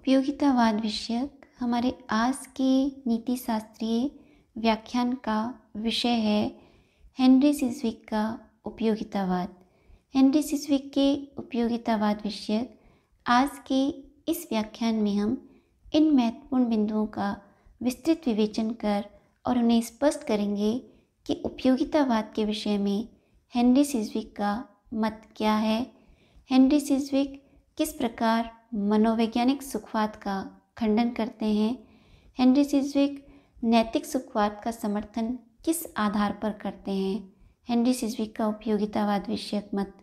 उपयोगितावाद विषयक हमारे आज के नीति शास्त्रीय व्याख्यान का विषय है हेनरी सिस्विक का उपयोगितावाद। हेनरी सिस्विक के उपयोगितावाद विषयक आज के इस व्याख्यान में हम इन महत्वपूर्ण बिंदुओं का विस्तृत विवेचन कर और उन्हें स्पष्ट करेंगे कि उपयोगितावाद के विषय में हेनरी सिस्विक का मत क्या है, हेनरी सिस्विक किस प्रकार मनोवैज्ञानिक सुखवाद का खंडन करते हैं, हेनरी सिस्विक नैतिक सुखवाद का समर्थन किस आधार पर करते हैं, हेनरी सिस्विक का उपयोगितावाद विषयक मत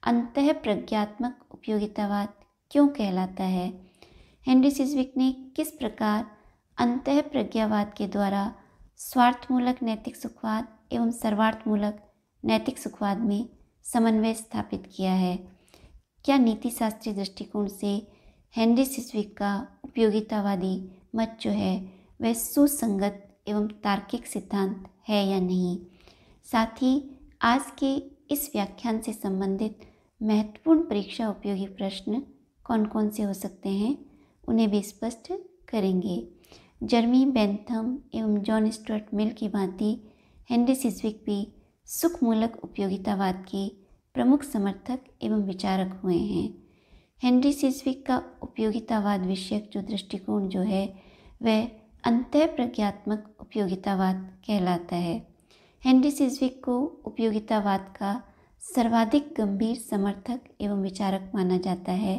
अंतः प्रज्ञात्मक उपयोगितावाद क्यों कहलाता है, हेनरी सिस्विक ने किस प्रकार अंतः प्रज्ञावाद के द्वारा स्वार्थमूलक नैतिक सुखवाद एवं सर्वार्थमूलक नैतिक सुखवाद में समन्वय स्थापित किया है। क्या नीति शास्त्रीय दृष्टिकोण से हेनरी सिस्विक का उपयोगितावादी मत जो है वह सुसंगत एवं तार्किक सिद्धांत है या नहीं। साथ ही आज के इस व्याख्यान से संबंधित महत्वपूर्ण परीक्षा उपयोगी प्रश्न कौन कौन से हो सकते हैं उन्हें भी स्पष्ट करेंगे। जर्मी बेंथम एवं जॉन स्टुअर्ट मिल की भांति हेनरी सिस्विक भी सुखमूलक उपयोगितावाद के प्रमुख समर्थक एवं विचारक हुए हैं। हेनरी सिस्विक का उपयोगितावाद विषयक जो दृष्टिकोण जो है वह अंतः प्रज्ञात्मक उपयोगितावाद कहलाता है। हेनरी सिस्विक को उपयोगितावाद का सर्वाधिक गंभीर समर्थक एवं विचारक माना जाता है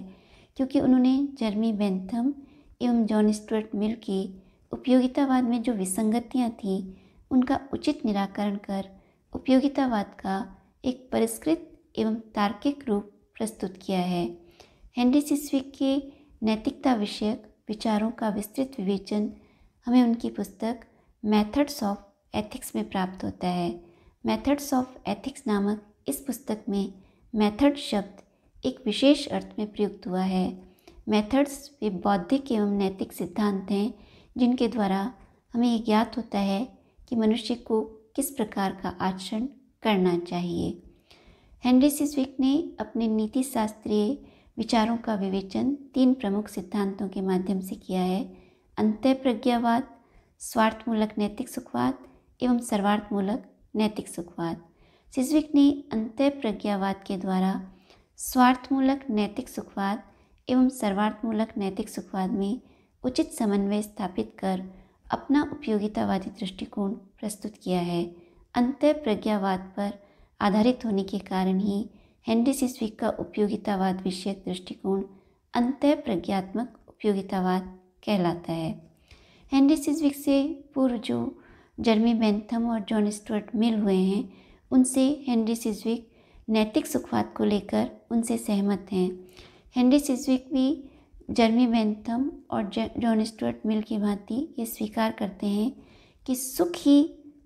क्योंकि उन्होंने जर्मी बेंथम एवं जॉन स्टुअर्ट मिल के उपयोगितावाद में जो विसंगतियाँ थीं उनका उचित निराकरण कर उपयोगितावाद का एक परिष्कृत एवं तार्किक रूप प्रस्तुत किया है। हेनरी सिस्विक के नैतिकता विषयक विचारों का विस्तृत विवेचन हमें उनकी पुस्तक मेथड्स ऑफ एथिक्स में प्राप्त होता है। मेथड्स ऑफ एथिक्स नामक इस पुस्तक में मेथड शब्द एक विशेष अर्थ में प्रयुक्त हुआ है। मेथड्स वे बौद्धिक एवं नैतिक सिद्धांत हैं जिनके द्वारा हमें ये ज्ञात होता है कि मनुष्य को किस प्रकार का आचरण करना चाहिए। हेनरी सिस्विक ने अपने नीति शास्त्रीय विचारों का विवेचन 3 प्रमुख सिद्धांतों के माध्यम से किया है: अंतः प्रज्ञावाद, स्वार्थमूलक नैतिक सुखवाद एवं सर्वार्थमूलक नैतिक सुखवाद। सिस्विक ने अंतः प्रज्ञावाद के द्वारा स्वार्थमूलक नैतिक सुखवाद एवं सर्वार्थमूलक नैतिक सुखवाद में उचित समन्वय स्थापित कर अपना उपयोगितावादी दृष्टिकोण प्रस्तुत किया है। अंतः प्रज्ञावाद पर आधारित होने के कारण ही हेनरी सिस्विक का उपयोगितावाद विषयक दृष्टिकोण अंतः प्रज्ञात्मक उपयोगितावाद कहलाता है। हेनरी सिस्विक से पूर्व जो जर्मी बेंथम और जॉन स्टुअर्ट मिल हुए हैं उनसे हेनरी सिस्विक नैतिक सुखवाद को लेकर उनसे सहमत हैं। हेनरी सिस्विक भी जर्मी बेंथम और जॉन स्टुअर्ट मिल की भांति ये स्वीकार करते हैं कि सुख ही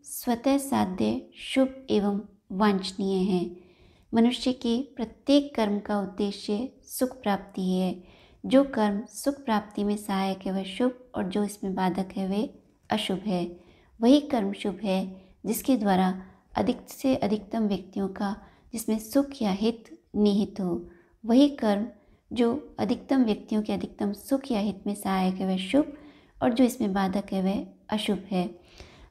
स्वतः साध्य, शुभ एवं वांछनीय है। मनुष्य के प्रत्येक कर्म का उद्देश्य सुख प्राप्ति है। जो कर्म सुख प्राप्ति में सहायक है वह शुभ और जो इसमें बाधक है वह अशुभ है। वही कर्म शुभ है जिसके द्वारा अधिक से अधिकतम व्यक्तियों का जिसमें सुख या हित निहित हो। वही कर्म जो अधिकतम व्यक्तियों के अधिकतम सुख या हित में सहायक है वह शुभ और जो इसमें बाधक है वह अशुभ है।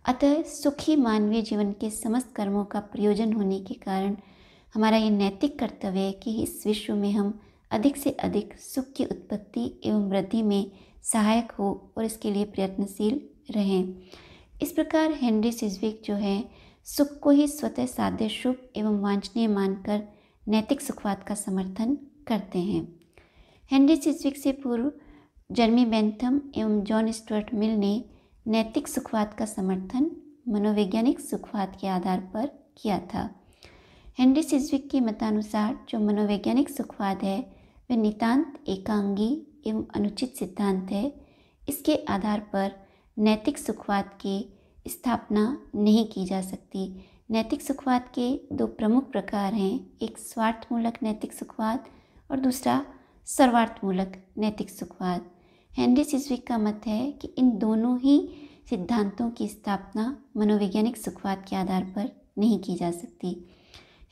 अतः सुखी मानवीय जीवन के समस्त कर्मों का प्रयोजन होने के कारण हमारा ये नैतिक कर्तव्य है कि इस विश्व में हम अधिक से अधिक सुख की उत्पत्ति एवं वृद्धि में सहायक हो और इसके लिए प्रयत्नशील रहें। इस प्रकार हेनरी सिस्विक जो है सुख को ही स्वतः साध्य, शुभ एवं वांछनीय मानकर नैतिक सुखवाद का समर्थन करते हैं। हेनरी सिस्विक से पूर्व जर्मी बेंथम एवं जॉन स्टुअर्ट मिल ने नैतिक सुखवाद का समर्थन मनोवैज्ञानिक सुखवाद के आधार पर किया था। हेनरी सिस्विक के मतानुसार जो मनोवैज्ञानिक सुखवाद है वह नितांत एकांगी एवं अनुचित सिद्धांत है। इसके आधार पर नैतिक सुखवाद की स्थापना नहीं की जा सकती। नैतिक सुखवाद के 2 प्रमुख प्रकार हैं, एक स्वार्थमूलक नैतिक सुखवाद और दूसरा सर्वार्थमूलक नैतिक सुखवाद। हेनरी सिस्विक का मत है कि इन दोनों ही सिद्धांतों की स्थापना मनोवैज्ञानिक सुखवाद के आधार पर नहीं की जा सकती।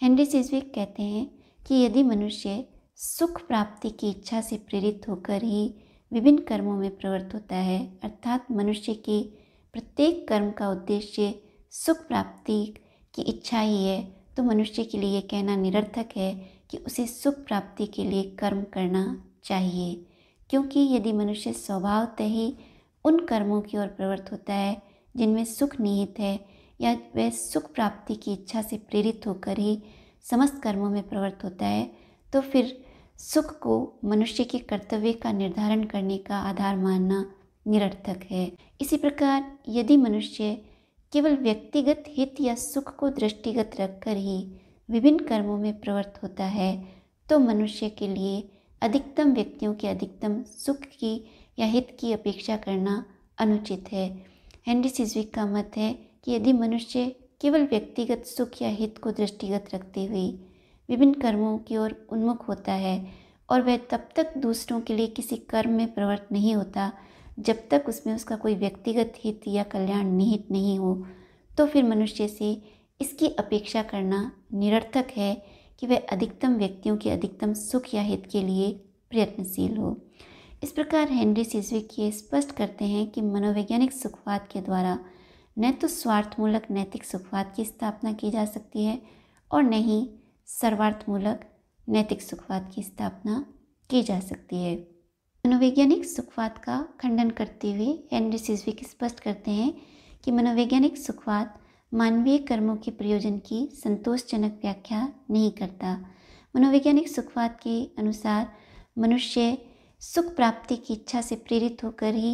हेनरी सिस्विक कहते हैं कि यदि मनुष्य सुख प्राप्ति की इच्छा से प्रेरित होकर ही विभिन्न कर्मों में प्रवृत्त होता है, अर्थात मनुष्य के प्रत्येक कर्म का उद्देश्य सुख प्राप्ति की इच्छा ही है, तो मनुष्य के लिए कहना निरर्थक है कि उसे सुख प्राप्ति के लिए कर्म करना चाहिए, क्योंकि यदि मनुष्य स्वभावतः ही उन कर्मों की ओर प्रवृत्त होता है जिनमें सुख निहित है, या वह सुख प्राप्ति की इच्छा से प्रेरित होकर ही समस्त कर्मों में प्रवृत्त होता है, तो फिर सुख को मनुष्य के कर्तव्य का निर्धारण करने का आधार मानना निरर्थक है। इसी प्रकार यदि मनुष्य केवल व्यक्तिगत हित या सुख को दृष्टिगत रखकर ही विभिन्न कर्मों में प्रवृत्त होता है, तो मनुष्य के लिए अधिकतम व्यक्तियों के अधिकतम सुख की या हित की अपेक्षा करना अनुचित है। हेनरी सिज़विक का मत है कि यदि मनुष्य केवल व्यक्तिगत सुख या हित को दृष्टिगत रखते हुए विभिन्न कर्मों की ओर उन्मुख होता है और वह तब तक दूसरों के लिए किसी कर्म में प्रवृत्त नहीं होता जब तक उसमें उसका कोई व्यक्तिगत हित या कल्याण निहित नहीं हो, तो फिर मनुष्य से इसकी अपेक्षा करना निरर्थक है कि वह अधिकतम व्यक्तियों के अधिकतम सुख या हित के लिए प्रयत्नशील हो। इस प्रकार हेनरी सिज़विक ये स्पष्ट करते हैं कि मनोवैज्ञानिक सुखवाद के द्वारा न तो स्वार्थमूलक नैतिक सुखवाद की स्थापना की जा सकती है और न ही सर्वार्थमूलक नैतिक सुखवाद की स्थापना की जा सकती है। मनोवैज्ञानिक सुखवाद का खंडन करते हुए हेनरी सिज़विक स्पष्ट करते हैं कि मनोवैज्ञानिक सुखवाद मानवीय कर्मों के प्रयोजन की संतोषजनक व्याख्या नहीं करता। मनोवैज्ञानिक सुखवाद के अनुसार मनुष्य सुख प्राप्ति की इच्छा से प्रेरित होकर ही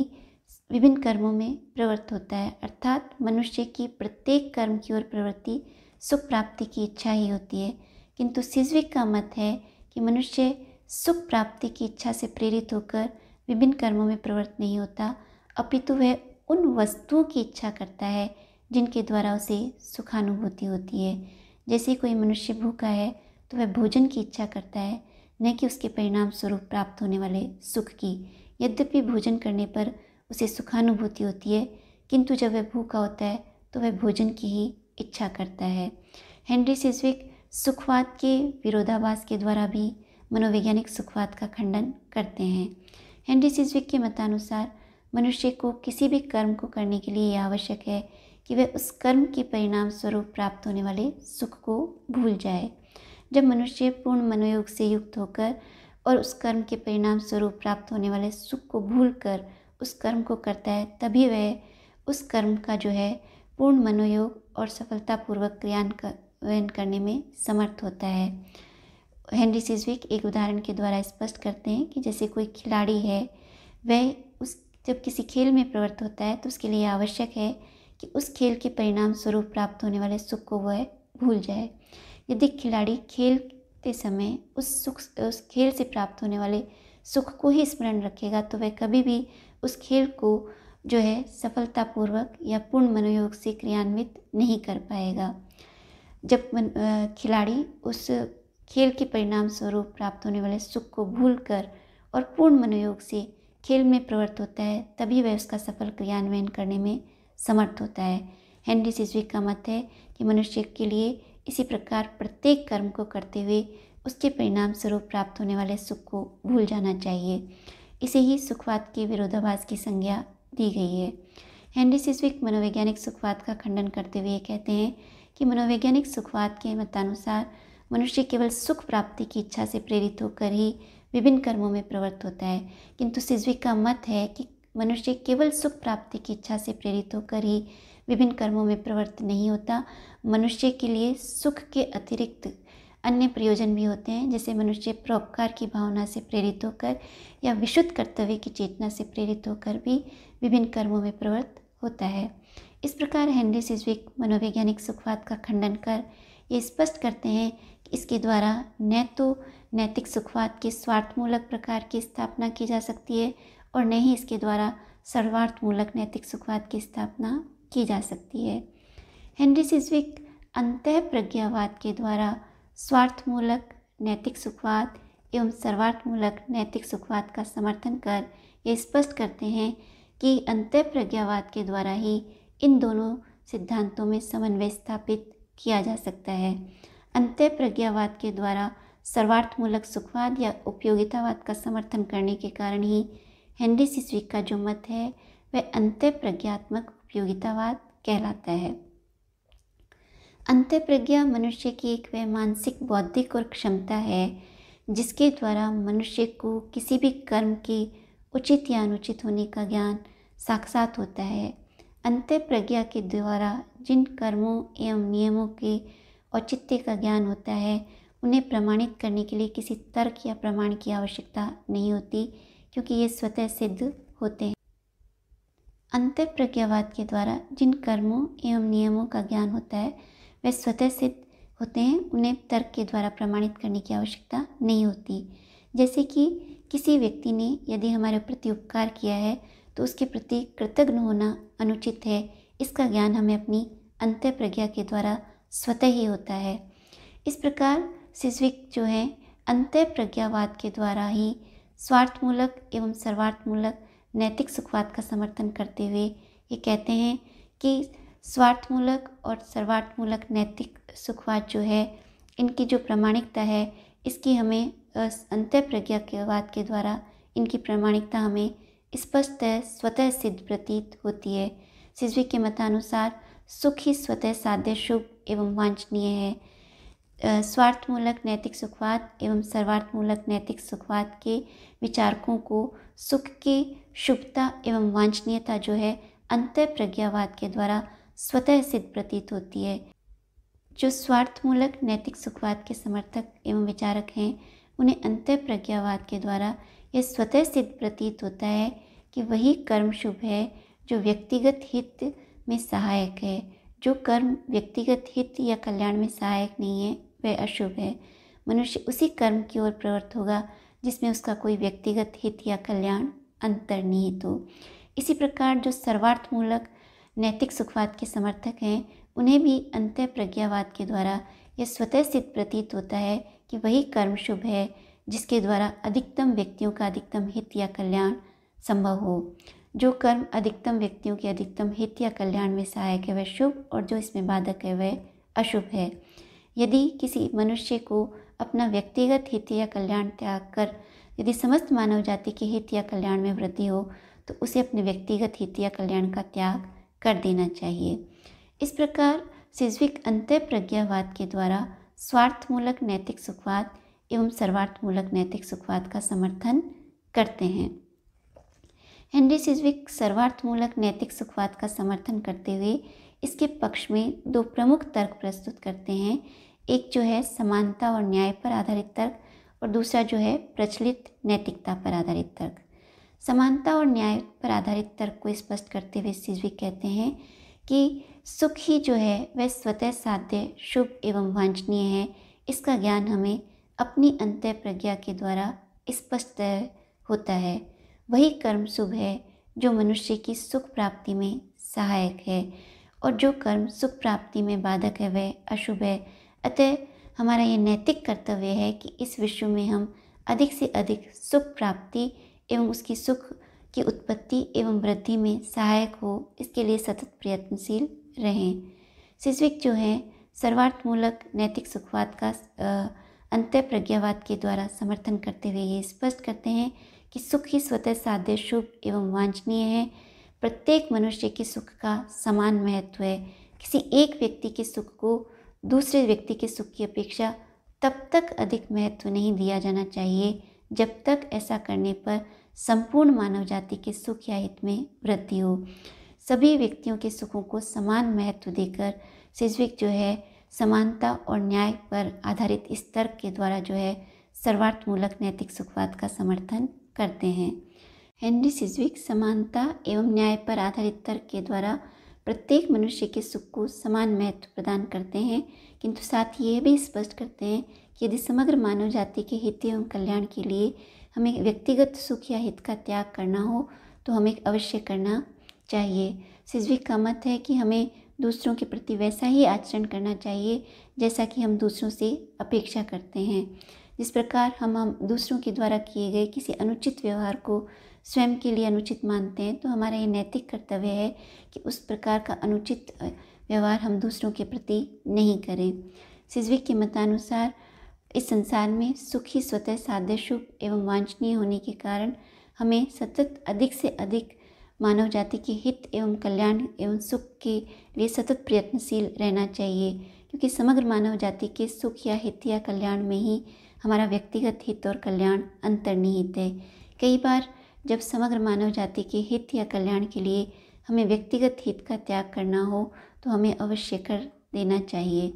विभिन्न कर्मों में प्रवृत्त होता है, अर्थात मनुष्य की प्रत्येक कर्म की ओर प्रवृत्ति सुख प्राप्ति की इच्छा ही होती है। किंतु सिज़विक का मत है कि मनुष्य सुख प्राप्ति की इच्छा से प्रेरित होकर विभिन्न कर्मों में प्रवृत्त नहीं होता, अपितु वह उन वस्तुओं की इच्छा करता है जिनके द्वारा उसे सुखानुभूति होती है। जैसे कोई मनुष्य भूखा है तो वह भोजन की इच्छा करता है, न कि उसके परिणाम स्वरूप प्राप्त होने वाले सुख की। यद्यपि भोजन करने पर उसे सुखानुभूति होती है, किंतु जब वह भूखा होता है तो वह भोजन की ही इच्छा करता है। हेनरी सिज़विक सुखवाद के विरोधाभास के द्वारा भी मनोवैज्ञानिक सुखवाद का खंडन करते हैं। हेनरी सिज़विक के मतानुसार मनुष्य को किसी भी कर्म को करने के लिए यह आवश्यक है कि वह उस कर्म के परिणाम स्वरूप प्राप्त होने वाले सुख को भूल जाए। जब मनुष्य पूर्ण मनोयोग से युक्त होकर और उस कर्म के परिणाम स्वरूप प्राप्त होने वाले सुख को भूलकर उस कर्म को करता है, तभी वह उस कर्म का जो है पूर्ण मनोयोग और सफलतापूर्वक क्रियान्वयन करने में समर्थ होता है। हेनरी सिज़विक एक उदाहरण के द्वारा स्पष्ट करते हैं कि जैसे कोई खिलाड़ी है, वह जब किसी खेल में प्रवृत्त होता है तो उसके लिए आवश्यक है कि उस खेल के परिणाम स्वरूप प्राप्त होने वाले सुख को वह भूल जाए। यदि खिलाड़ी खेलते समय उस खेल से प्राप्त होने वाले सुख को ही स्मरण रखेगा तो वह कभी भी उस खेल को जो है सफलतापूर्वक या पूर्ण मनोयोग से क्रियान्वित नहीं कर पाएगा। जब खिलाड़ी उस खेल के परिणाम स्वरूप प्राप्त होने वाले सुख को भूलकर और पूर्ण मनोयोग से खेल में प्रवृत्त होता है, तभी वह उसका सफल क्रियान्वयन करने में समर्थ होता है। हेनरी सिज़विक का मत है कि मनुष्य के लिए इसी प्रकार प्रत्येक कर्म को करते हुए उसके परिणाम स्वरूप प्राप्त होने वाले सुख को भूल जाना चाहिए। इसे ही सुखवाद के विरोधाभास की संज्ञा दी गई है। हेनरी सिज़विक मनोवैज्ञानिक सुखवाद का खंडन करते हुए कहते हैं कि मनोवैज्ञानिक सुखवाद के मतानुसार मनुष्य केवल सुख प्राप्ति की इच्छा से प्रेरित होकर ही विभिन्न कर्मों में प्रवृत्त होता है, किंतु सिज़विक का मत है कि मनुष्य केवल सुख प्राप्ति की इच्छा से प्रेरित होकर ही विभिन्न कर्मों में प्रवृत्त नहीं होता। मनुष्य के लिए सुख के अतिरिक्त अन्य प्रयोजन भी होते हैं, जैसे मनुष्य परोपकार की भावना से प्रेरित होकर या विशुद्ध कर्तव्य की चेतना से प्रेरित होकर भी विभिन्न कर्मों में प्रवृत्त होता है। इस प्रकार हेनरी सिज़विक मनोवैज्ञानिक सुखवाद का खंडन कर ये स्पष्ट करते हैं कि इसके द्वारा न तो नैतिक सुखवाद के स्वार्थमूलक प्रकार की स्थापना की जा सकती है और न ही इसके द्वारा सर्वार्थमूलक नैतिक सुखवाद की स्थापना की जा सकती है। हेनरी सिज़विक अंतःप्रज्ञावाद के द्वारा स्वार्थमूलक नैतिक सुखवाद एवं सर्वार्थमूलक नैतिक सुखवाद का समर्थन कर ये स्पष्ट करते हैं कि अंतःप्रज्ञावाद के द्वारा ही इन दोनों सिद्धांतों में समन्वय स्थापित किया जा सकता है। अंतःप्रज्ञावाद के द्वारा सर्वार्थमूलक सुखवाद या उपयोगितावाद का समर्थन करने के कारण ही हेनरी सिस्विक का जो मत है वह अंतःप्रज्ञात्मक उपयोगितावाद कहलाता है। अंतःप्रज्ञा मनुष्य की एक वह मानसिक, बौद्धिक और क्षमता है जिसके द्वारा मनुष्य को किसी भी कर्म के उचित या अनुचित होने का ज्ञान साक्षात होता है। अंतःप्रज्ञा के द्वारा जिन कर्मों एवं नियमों के औचित्य का ज्ञान होता है उन्हें प्रमाणित करने के लिए किसी तर्क या प्रमाण की आवश्यकता नहीं होती, क्योंकि ये स्वतः सिद्ध होते हैं। अंतःप्रज्ञावाद के द्वारा जिन कर्मों एवं नियमों का ज्ञान होता है वे स्वतः सिद्ध होते हैं, उन्हें तर्क के द्वारा प्रमाणित करने की आवश्यकता नहीं होती। जैसे कि किसी व्यक्ति ने यदि हमारे प्रति उपकार किया है तो उसके प्रति कृतज्ञ होना अनुचित है, इसका ज्ञान हमें अपनी अंतःप्रज्ञा के द्वारा स्वतः ही होता है। इस प्रकार सिस्विक जो है अंतःप्रज्ञावाद के द्वारा ही स्वार्थमूलक एवं सर्वार्थमूलक नैतिक सुखवाद का समर्थन करते हुए ये कहते हैं कि स्वार्थमूलक और सर्वार्थमूलक नैतिक सुखवाद जो है इनकी जो प्रामाणिकता है इसकी हमें अंतःप्रज्ञावाद के द्वारा इनकी प्रामाणिकता हमें स्पष्ट स्वतः सिद्ध प्रतीत होती है। सिस्विक के मतानुसार सुख ही स्वतः साध्य, शुभ एवं वांछनीय है। स्वार्थमूलक नैतिक सुखवाद एवं सर्वार्थमूलक नैतिक सुखवाद के विचारकों को सुख की शुभता एवं वांछनीयता जो है अंतःप्रज्ञावाद के द्वारा स्वतः सिद्ध प्रतीत होती है। जो स्वार्थमूलक नैतिक सुखवाद के समर्थक एवं विचारक हैं उन्हें अंतःप्रज्ञावाद के द्वारा यह स्वतः सिद्ध प्रतीत होता है कि वही कर्म शुभ है जो व्यक्तिगत हित में सहायक है। जो कर्म व्यक्तिगत हित या कल्याण में सहायक नहीं है वह अशुभ है। मनुष्य उसी कर्म की ओर प्रवृत्त होगा जिसमें उसका कोई व्यक्तिगत हित या कल्याण अंतर्निहित हो। इसी प्रकार जो सर्वार्थमूलक नैतिक सुखवाद के समर्थक हैं उन्हें भी अंतःप्रज्ञावाद के द्वारा यह स्वतः सिद्ध प्रतीत होता है कि वही कर्म शुभ है जिसके द्वारा अधिकतम व्यक्तियों का अधिकतम हित या कल्याण संभव हो। जो कर्म अधिकतम व्यक्तियों के अधिकतम हित या कल्याण में सहायक है वह शुभ और जो इसमें बाधक है वह अशुभ है। यदि किसी मनुष्य को अपना व्यक्तिगत हित या कल्याण त्याग कर यदि समस्त मानव जाति के हित या कल्याण में वृद्धि हो तो उसे अपने व्यक्तिगत हित या कल्याण का त्याग कर देना चाहिए। इस प्रकार सिस्विक अंतःप्रज्ञावाद के द्वारा स्वार्थमूलक नैतिक सुखवाद एवं सर्वार्थमूलक नैतिक सुखवाद का समर्थन करते हैं। हेनरी सिस्विक सर्वार्थमूलक नैतिक सुखवाद का समर्थन करते हुए इसके पक्ष में दो प्रमुख तर्क प्रस्तुत करते हैं। एक जो है समानता और न्याय पर आधारित तर्क और दूसरा जो है प्रचलित नैतिकता पर आधारित तर्क। समानता और न्याय पर आधारित तर्क को स्पष्ट करते हुए सिस्विक कहते हैं कि सुख ही जो है वह स्वतः साध्य, शुभ एवं वांछनीय है। इसका ज्ञान हमें अपनी अंतःप्रज्ञा के द्वारा स्पष्ट होता है। वही कर्म शुभ है जो मनुष्य की सुख प्राप्ति में सहायक है और जो कर्म सुख प्राप्ति में बाधक है वह अशुभ है। अतः हमारा ये नैतिक कर्तव्य है कि इस विश्व में हम अधिक से अधिक सुख प्राप्ति एवं उसकी सुख की उत्पत्ति एवं वृद्धि में सहायक हो, इसके लिए सतत प्रयत्नशील रहें। सिस्विक जो है सर्वार्थमूलक नैतिक सुखवाद का अंतःप्रज्ञावाद के द्वारा समर्थन करते हुए ये स्पष्ट करते हैं कि सुख ही स्वतः साध्य, शुभ एवं वांछनीय है। प्रत्येक मनुष्य के सुख का समान महत्व है। किसी एक व्यक्ति के सुख को दूसरे व्यक्ति के सुख की अपेक्षा तब तक अधिक महत्व नहीं दिया जाना चाहिए जब तक ऐसा करने पर संपूर्ण मानव जाति के सुख या हित में वृद्धि हो। सभी व्यक्तियों के सुखों को समान महत्व देकर सिस्विक जो है समानता और न्याय पर आधारित इस तर्क के द्वारा जो है सर्वार्थमूलक नैतिक सुखवाद का समर्थन करते हैं। हेनरी सिस्विक समानता एवं न्याय पर आधारित तर्क के द्वारा प्रत्येक मनुष्य के सुख को समान महत्व प्रदान करते हैं, किंतु साथ ही यह भी स्पष्ट करते हैं कि यदि समग्र मानव जाति के हित एवं कल्याण के लिए हमें व्यक्तिगत सुख या हित का त्याग करना हो तो हमें अवश्य करना चाहिए। सिस्विक का मत है कि हमें दूसरों के प्रति वैसा ही आचरण करना चाहिए जैसा कि हम दूसरों से अपेक्षा करते हैं। जिस प्रकार हम दूसरों के द्वारा किए गए किसी अनुचित व्यवहार को स्वयं के लिए अनुचित मानते हैं, तो हमारा ये नैतिक कर्तव्य है कि उस प्रकार का अनुचित व्यवहार हम दूसरों के प्रति नहीं करें। सिस्विक के मतानुसार इस संसार में सुख ही स्वतः साध्य, शुभ एवं वांछनीय होने के कारण हमें सतत अधिक से अधिक मानव जाति के हित एवं कल्याण एवं सुख के लिए सतत प्रयत्नशील रहना चाहिए, क्योंकि समग्र मानव जाति के सुख या हित या कल्याण में ही हमारा व्यक्तिगत हित और कल्याण अंतर्निहित है। कई बार जब समग्र मानव जाति के हित या कल्याण के लिए हमें व्यक्तिगत हित का त्याग करना हो तो हमें अवश्य कर देना चाहिए।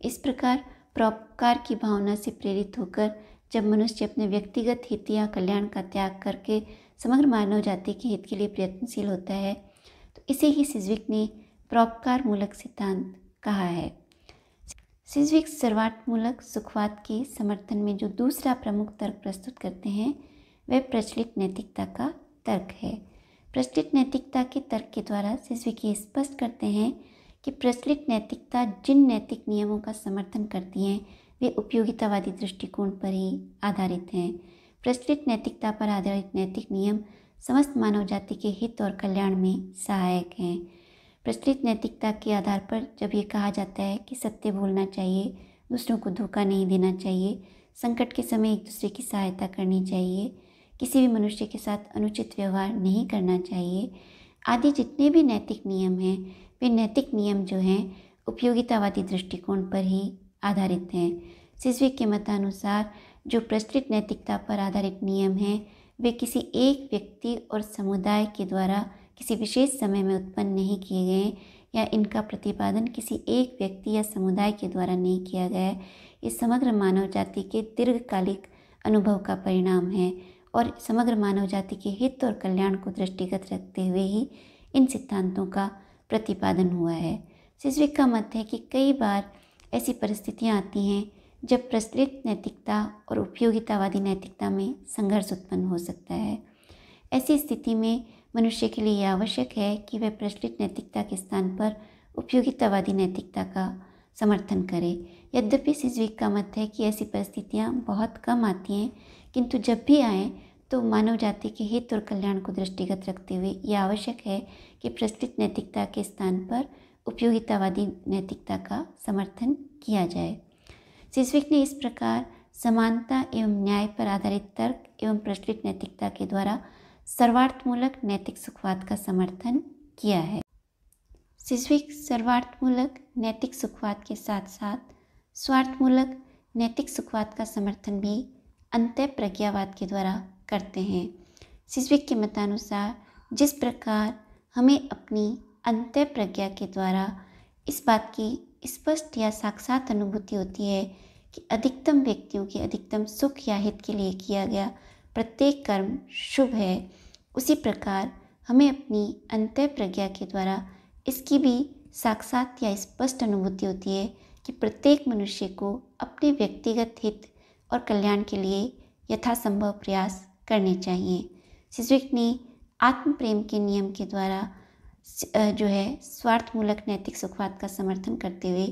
इस प्रकार परोपकार की भावना से प्रेरित होकर जब मनुष्य अपने व्यक्तिगत हित या कल्याण का त्याग करके समग्र मानव जाति के हित के लिए प्रयत्नशील होता है तो इसे ही सिज्विक ने परोपकार मूलक सिद्धांत कहा है। सिज्विक सर्वार्थमूलक सुखवाद के समर्थन में जो दूसरा प्रमुख तर्क प्रस्तुत करते हैं वह प्रचलित नैतिकता का तर्क है। प्रचलित नैतिकता के तर्क के द्वारा सिज्विक ये स्पष्ट करते हैं कि प्रचलित नैतिकता जिन नैतिक नियमों का समर्थन करती हैं वे उपयोगितावादी दृष्टिकोण पर ही आधारित हैं। प्रचलित नैतिकता पर आधारित नैतिक नियम समस्त मानव जाति के हित और कल्याण में सहायक हैं। प्रचलित नैतिकता के आधार पर जब ये कहा जाता है कि सत्य बोलना चाहिए, दूसरों को धोखा नहीं देना चाहिए, संकट के समय एक दूसरे की सहायता करनी चाहिए, किसी भी मनुष्य के साथ अनुचित व्यवहार नहीं करना चाहिए आदि जितने भी नैतिक नियम हैं वे नैतिक नियम जो हैं उपयोगितावादी दृष्टिकोण पर ही आधारित हैं। सिज्विक के मतानुसार जो प्रचलित नैतिकता पर आधारित नियम हैं वे किसी एक व्यक्ति और समुदाय के द्वारा किसी विशेष समय में उत्पन्न नहीं किए गए या इनका प्रतिपादन किसी एक व्यक्ति या समुदाय के द्वारा नहीं किया गया। ये समग्र मानव जाति के दीर्घकालिक अनुभव का परिणाम है और समग्र मानव जाति के हित और कल्याण को दृष्टिगत रखते हुए ही इन सिद्धांतों का प्रतिपादन हुआ है। सिज्विक का मत है कि कई बार ऐसी परिस्थितियां आती हैं जब प्रचलित नैतिकता और उपयोगितावादी नैतिकता में संघर्ष उत्पन्न हो सकता है। ऐसी स्थिति में मनुष्य के लिए यह आवश्यक है कि वह प्रचलित नैतिकता के स्थान पर उपयोगितावादी नैतिकता का समर्थन करे। यद्यपि सिज्विक का मत है कि ऐसी परिस्थितियां बहुत कम आती हैं, किंतु जब भी आएँ तो मानव जाति के हित और कल्याण को दृष्टिगत रखते हुए यह आवश्यक है कि प्रचलित नैतिकता के स्थान पर उपयोगितावादी नैतिकता का समर्थन किया जाए। सिज्विक ने इस प्रकार समानता एवं न्याय पर आधारित तर्क एवं प्रचलित नैतिकता के द्वारा सर्वार्थमूलक नैतिक सुखवाद का समर्थन किया है। सिज्विक सर्वार्थमूलक नैतिक सुखवाद के साथ साथ स्वार्थमूलक नैतिक सुखवाद का समर्थन भी अंतःप्रज्ञावाद के द्वारा करते हैं। सिज्विक के मतानुसार जिस प्रकार हमें अपनी अंतःप्रज्ञा के द्वारा इस बात की स्पष्ट या साक्षात अनुभूति होती है कि अधिकतम व्यक्तियों के अधिकतम सुख या हित के लिए किया गया प्रत्येक कर्म शुभ है, उसी प्रकार हमें अपनी अंतःप्रज्ञा के द्वारा इसकी भी साक्षात या स्पष्ट अनुभूति होती है कि प्रत्येक मनुष्य को अपने व्यक्तिगत हित और कल्याण के लिए यथासंभव प्रयास करने चाहिए। सिज्विक ने आत्म प्रेम के नियम के द्वारा जो है स्वार्थमूलक नैतिक सुखवाद का समर्थन करते हुए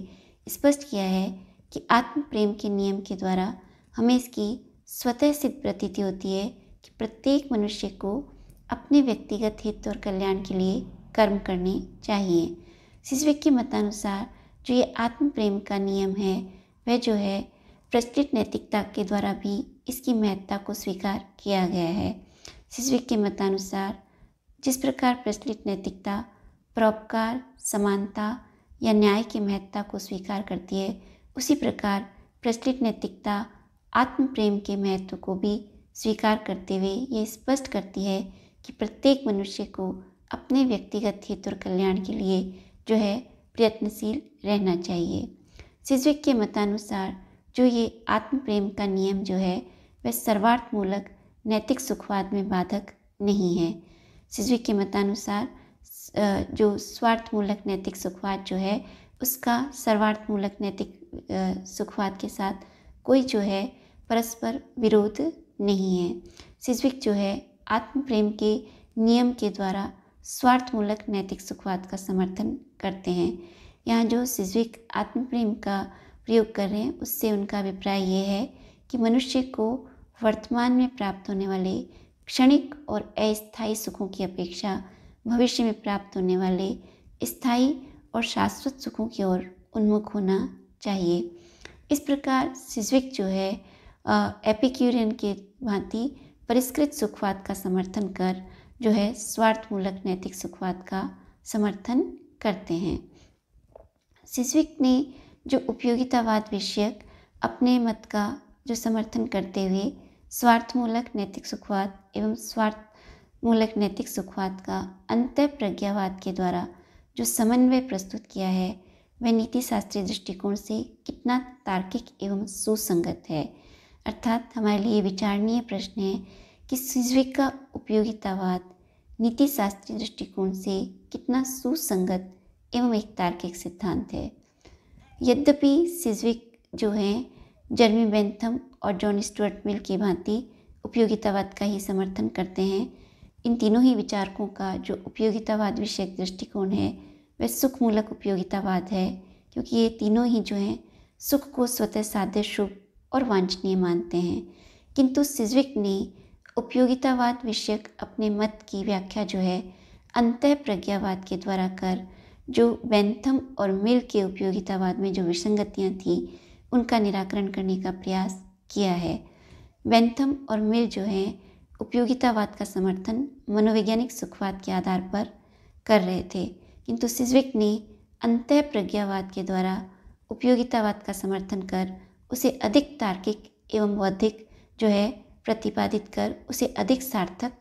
स्पष्ट किया है कि आत्म प्रेम के नियम के द्वारा हमें इसकी स्वतः सिद्ध प्रतीति होती है कि प्रत्येक मनुष्य को अपने व्यक्तिगत हित और कल्याण के लिए कर्म करने चाहिए। सिज्विक के मतानुसार जो ये आत्म प्रेम का नियम है वह जो है प्रचलित नैतिकता के द्वारा भी इसकी महत्ता को स्वीकार किया गया है। सिज्विक के मतानुसार जिस प्रकार प्रचलित नैतिकता परोपकार, समानता या न्याय की महत्ता को स्वीकार करती है, उसी प्रकार प्रचलित नैतिकता आत्म प्रेम के महत्व को भी स्वीकार करते हुए ये स्पष्ट करती है कि प्रत्येक मनुष्य को अपने व्यक्तिगत हित और कल्याण के लिए जो है प्रयत्नशील रहना चाहिए। सिज्विक के मतानुसार जो ये आत्म प्रेम का नियम जो है वह सर्वार्थमूलक नैतिक सुखवाद में बाधक नहीं है। सिज्विक के मतानुसार जो स्वार्थमूलक नैतिक सुखवाद जो है उसका सर्वार्थमूलक नैतिक सुखवाद के साथ कोई जो है परस्पर विरोध नहीं है। सिज्विक जो है आत्म प्रेम के नियम के द्वारा स्वार्थमूलक नैतिक सुखवाद का समर्थन करते हैं। यहाँ जो सिज्विक आत्म प्रेम का प्रयोग कर रहे हैं उससे उनका अभिप्राय ये है कि मनुष्य को वर्तमान में प्राप्त होने वाले क्षणिक और अस्थायी सुखों की अपेक्षा भविष्य में प्राप्त होने वाले स्थायी और शाश्वत सुखों की ओर उन्मुख होना चाहिए। इस प्रकार सिज्विक जो है एपिक्यूरियन के भांति परिष्कृत सुखवाद का समर्थन कर जो है स्वार्थमूलक नैतिक सुखवाद का समर्थन करते हैं। सिस्विक ने जो उपयोगितावाद विषयक अपने मत का जो समर्थन करते हुए स्वार्थमूलक नैतिक सुखवाद एवं स्वार्थमूलक नैतिक सुखवाद का अंतःप्रज्ञावाद के द्वारा जो समन्वय प्रस्तुत किया है वह नीति शास्त्रीय दृष्टिकोण से कितना तार्किक एवं सुसंगत है। अर्थात हमारे लिए विचारणीय प्रश्न है कि सिस्विक का उपयोगितावाद नीति शास्त्रीय दृष्टिकोण से कितना सुसंगत एवं एक तार्किक सिद्धांत है। यद्यपि सिस्विक जो है जर्मी बेंथम और जॉन स्टुअर्ट मिल की भांति उपयोगितावाद का ही समर्थन करते हैं, इन तीनों ही विचारकों का जो उपयोगितावाद विषयक दृष्टिकोण है वह सुखमूलक उपयोगितावाद है, क्योंकि ये तीनों ही जो हैं सुख को स्वतः साध्य, शुभ और वांछनीय मानते हैं। किंतु सिस्विक ने उपयोगितावाद विषयक अपने मत की व्याख्या जो है अंतःप्रज्ञावाद के द्वारा कर जो बेंथम और मिल के उपयोगितावाद में जो विसंगतियाँ थीं उनका निराकरण करने का प्रयास किया है। बेंथम और मिल जो है उपयोगितावाद का समर्थन मनोवैज्ञानिक सुखवाद के आधार पर कर रहे थे, किंतु सिस्विक ने अंतःप्रज्ञावाद के द्वारा उपयोगितावाद का समर्थन कर उसे अधिक तार्किक एवं बौद्धिक जो है प्रतिपादित कर उसे अधिक सार्थक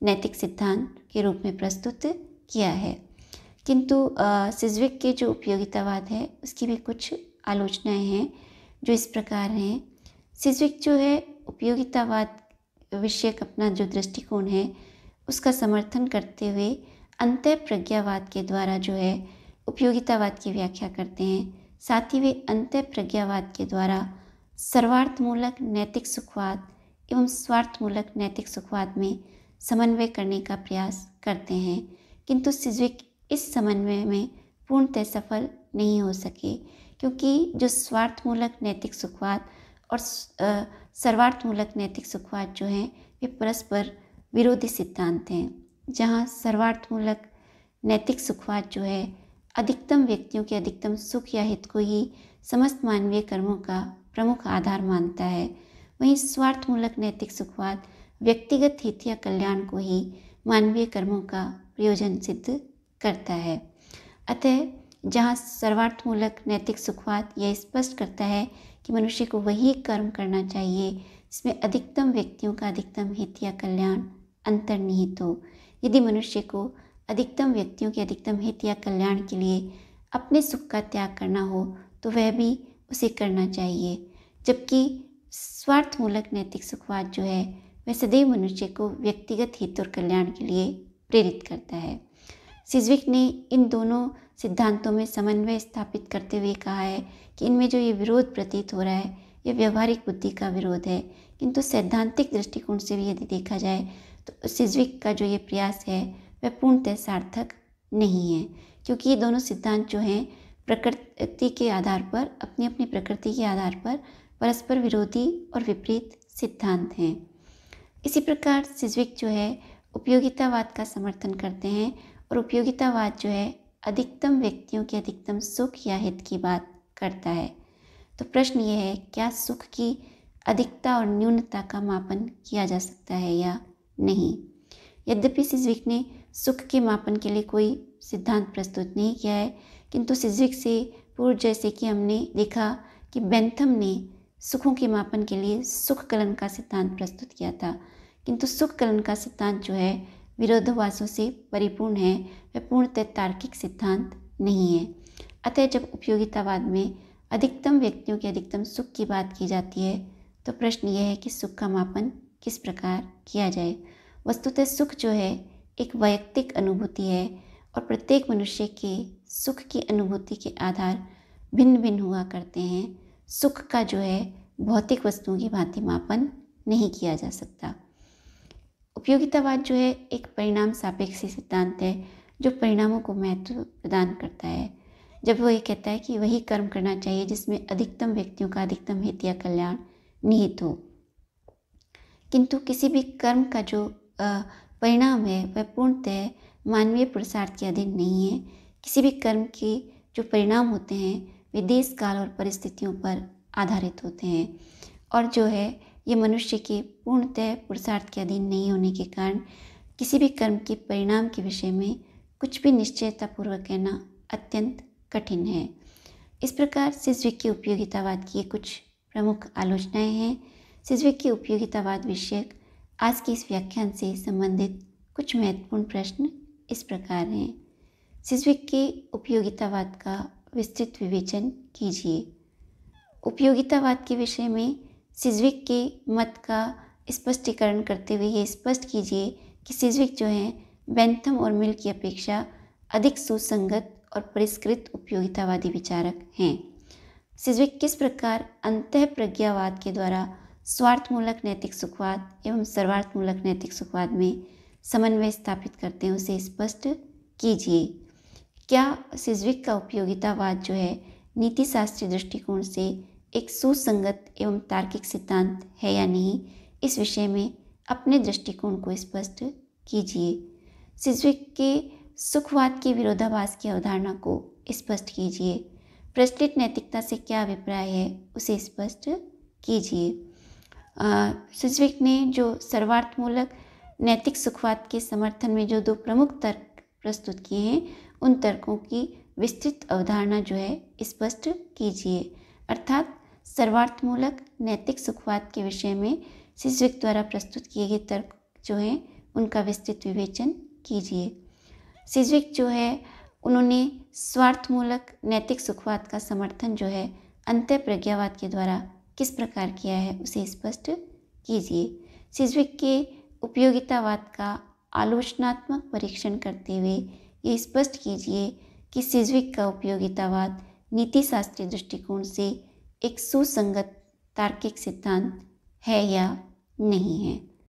नैतिक सिद्धांत के रूप में प्रस्तुत किया है। किंतु सिस्विक के जो उपयोगितावाद है उसकी भी कुछ आलोचनाएं हैं जो इस प्रकार हैं। सिस्विक जो है उपयोगितावाद विषयक अपना जो दृष्टिकोण है उसका समर्थन करते हुए अंतःप्रज्ञावाद के द्वारा जो है उपयोगितावाद की व्याख्या करते हैं। साथ ही वे अंतःप्रज्ञावाद के द्वारा सर्वार्थमूलक नैतिक सुखवाद एवं स्वार्थमूलक नैतिक सुखवाद में समन्वय करने का प्रयास करते हैं, किंतु सिस्विक इस समन्वय में पूर्णतः सफल नहीं हो सके, क्योंकि जो स्वार्थमूलक नैतिक सुखवाद और सर्वार्थमूलक नैतिक सुखवाद जो हैं वे परस्पर विरोधी सिद्धांत हैं। जहाँ सर्वार्थमूलक नैतिक सुखवाद जो है अधिकतम व्यक्तियों के अधिकतम सुख या हित को ही समस्त मानवीय कर्मों का प्रमुख आधार मानता है, वहीं स्वार्थमूलक नैतिक सुखवाद व्यक्तिगत हित या कल्याण को ही मानवीय कर्मों का प्रयोजन सिद्ध करता है। अतः जहाँ सर्वार्थमूलक नैतिक सुखवाद यह स्पष्ट करता है कि मनुष्य को वही कर्म करना चाहिए जिसमें अधिकतम व्यक्तियों का अधिकतम हित या कल्याण अंतर्निहित हो। यदि मनुष्य को अधिकतम व्यक्तियों के अधिकतम हित या कल्याण के लिए अपने सुख का त्याग करना हो तो वह भी उसे करना चाहिए, जबकि स्वार्थमूलक नैतिक सुखवाद जो है वह सदैव मनुष्य को व्यक्तिगत हित और कल्याण के लिए प्रेरित करता है। सिस्विक ने इन दोनों सिद्धांतों में समन्वय स्थापित करते हुए कहा है कि इनमें जो ये विरोध प्रतीत हो रहा है ये व्यवहारिक बुद्धि का विरोध है, किंतु सैद्धांतिक दृष्टिकोण से भी यदि देखा जाए तो सिस्विक का जो ये प्रयास है वह पूर्णतः सार्थक नहीं है, क्योंकि ये दोनों सिद्धांत जो हैं प्रकृति के आधार पर, अपनी अपनी प्रकृति के आधार पर परस्पर विरोधी और विपरीत सिद्धांत हैं। इसी प्रकार सिस्विक जो है उपयोगितावाद का समर्थन करते हैं और उपयोगितावाद जो है अधिकतम व्यक्तियों के अधिकतम सुख या हित की बात करता है। तो प्रश्न ये है, क्या सुख की अधिकता और न्यूनता का मापन किया जा सकता है या नहीं? यद्यपि सिस्विक ने सुख के मापन के लिए कोई सिद्धांत प्रस्तुत नहीं किया है, किंतु सिस्विक से पूर्व जैसे कि हमने देखा कि बेंथम ने सुखों के मापन के लिए सुख कलन का सिद्धांत प्रस्तुत किया था, किंतु सुख कलन का सिद्धांत जो है विरोधाभासों से परिपूर्ण है, वह पूर्णतः तार्किक सिद्धांत नहीं है। अतः जब उपयोगितावाद में अधिकतम व्यक्तियों के अधिकतम सुख की बात की जाती है तो प्रश्न यह है कि सुख का मापन किस प्रकार किया जाए। वस्तुतः सुख जो है एक वैयक्तिक अनुभूति है और प्रत्येक मनुष्य के सुख की अनुभूति के आधार भिन्न भिन्न हुआ करते हैं। सुख का जो है भौतिक वस्तुओं की भांति मापन नहीं किया जा सकता। उपयोगितावाद जो है एक परिणाम सापेक्ष सिद्धांत है जो परिणामों को महत्व प्रदान करता है। जब वो ये कहता है कि वही कर्म करना चाहिए जिसमें अधिकतम व्यक्तियों का अधिकतम हित या कल्याण निहित हो, किंतु किसी भी कर्म का जो परिणाम है वह पूर्णतः मानवीय पुरुषार्थ के अधीन नहीं है। किसी भी कर्म के जो परिणाम होते हैं वे देश काल और परिस्थितियों पर आधारित होते हैं और जो है ये मनुष्य के पूर्णतः पुरुषार्थ के अधीन नहीं होने के कारण किसी भी कर्म के परिणाम के विषय में कुछ भी निश्चयतापूर्वक कहना अत्यंत कठिन है। इस प्रकार सिज्विक के उपयोगितावाद की ये कुछ प्रमुख आलोचनाएं हैं। सिज्विक के उपयोगितावाद विषयक आज के इस व्याख्यान से संबंधित कुछ महत्वपूर्ण प्रश्न इस प्रकार हैं। सिज्विक के उपयोगितावाद का विस्तृत विवेचन कीजिए। उपयोगितावाद के विषय में सिज्विक के मत का स्पष्टीकरण करते हुए ये स्पष्ट कीजिए कि सिज्विक जो है बेंथम और मिल की अपेक्षा अधिक सुसंगत और परिष्कृत उपयोगितावादी विचारक हैं। सिज्विक किस प्रकार अंतःप्रज्ञावाद के द्वारा स्वार्थमूलक नैतिक सुखवाद एवं सर्वार्थमूलक नैतिक सुखवाद में समन्वय स्थापित करते हैं उसे स्पष्ट कीजिए। क्या सिज्विक का उपयोगितावाद जो है नीति शास्त्रीय दृष्टिकोण से एक सुसंगत एवं तार्किक सिद्धांत है या नहीं, इस विषय में अपने दृष्टिकोण को स्पष्ट कीजिए। सिज्विक के सुखवाद के विरोधाभास की अवधारणा को स्पष्ट कीजिए। प्रचलित नैतिकता से क्या अभिप्राय है उसे स्पष्ट कीजिए। सिज्विक ने जो सर्वार्थमूलक नैतिक सुखवाद के समर्थन में जो दो प्रमुख तर्क प्रस्तुत किए हैं उन तर्कों की विस्तृत अवधारणा जो है स्पष्ट कीजिए। अर्थात सर्वार्थमूलक नैतिक सुखवाद के विषय में सिज्विक द्वारा प्रस्तुत किए गए तर्क जो हैं उनका विस्तृत विवेचन कीजिए। सिज्विक जो है उन्होंने स्वार्थमूलक नैतिक सुखवाद का समर्थन जो है अंतःप्रज्ञावाद के द्वारा किस प्रकार किया है उसे स्पष्ट कीजिए। सिज्विक के उपयोगितावाद का आलोचनात्मक परीक्षण करते हुए ये स्पष्ट कीजिए कि सिज्विक का उपयोगितावाद नीति शास्त्रीय दृष्टिकोण से एक सुसंगत तार्किक सिद्धांत है या नहीं है।